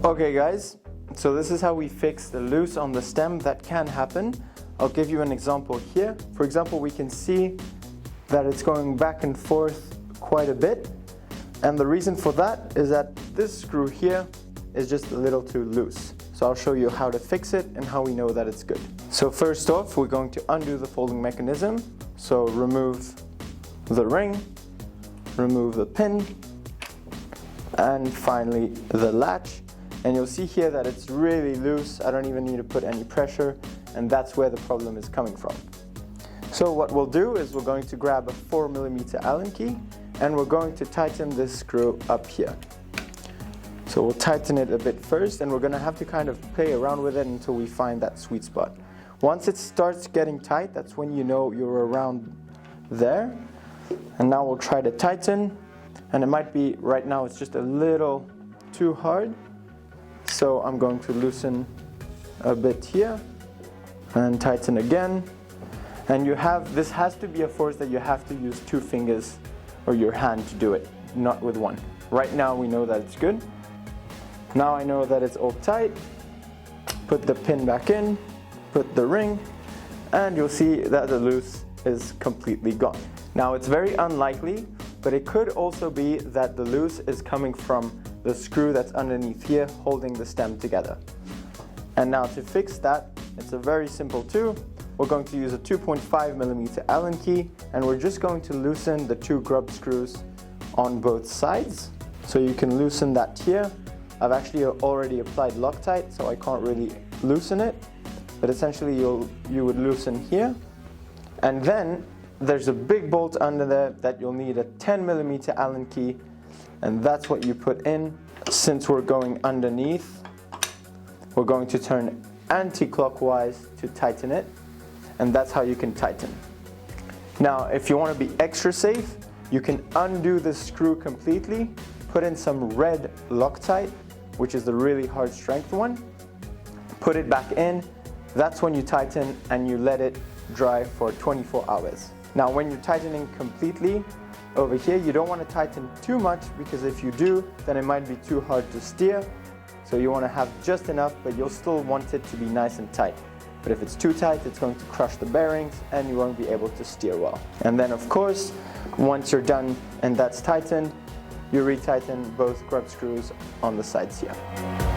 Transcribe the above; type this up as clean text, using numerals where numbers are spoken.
Okay guys, so this is how we fix the loose on the stem. That can happen. I'll give you an example here. For example, we can see that it's going back and forth quite a bit. And the reason for that is that this screw here is just a little too loose. So I'll show you how to fix it and how we know that it's good. So first off, we're going to undo the folding mechanism. So remove the ring, remove the pin, and finally the latch. And you'll see here that it's really loose. I don't even need to put any pressure, and that's where the problem is coming from. So what we'll do is we're going to grab a 4mm Allen key and we're going to tighten this screw up here. So we'll tighten it a bit first, and we're going to have to kind of play around with it until we find that sweet spot. Once it starts getting tight, that's when you know you're around there. And now we'll try to tighten, and it might be right now it's just a little too hard. So I'm going to loosen a bit here and tighten again. And this has to be a force that you have to use 2 fingers or your hand to do it, not with 1. Right now we know that it's good. Now I know that it's all tight. Put the pin back in, put the ring, and you'll see that the loose is completely gone. Now it's very unlikely, but it could also be that the loose is coming from the screw that's underneath here holding the stem together. And now to fix that, it's a very simple tool. We're going to use a 2.5mm Allen key, and we're just going to loosen the 2 grub screws on both sides. So you can loosen that here. I've actually already applied Loctite, so I can't really loosen it, but essentially you would loosen here. And then there's a big bolt under there that you'll need a 10mm Allen key, and that's what you put in. Since we're going underneath, we're going to turn anti-clockwise to tighten it, and that's how you can tighten. Now, if you want to be extra safe, you can undo the screw completely, put in some red Loctite, which is the really hard strength one, put it back in. That's when you tighten, and you let it dry for 24 hours. Now, when you're tightening completely over here, you don't want to tighten too much, because if you do, then it might be too hard to steer. So you want to have just enough, but you'll still want it to be nice and tight. But if it's too tight, it's going to crush the bearings and you won't be able to steer well. And then of course, once you're done and that's tightened, you retighten both grub screws on the sides here.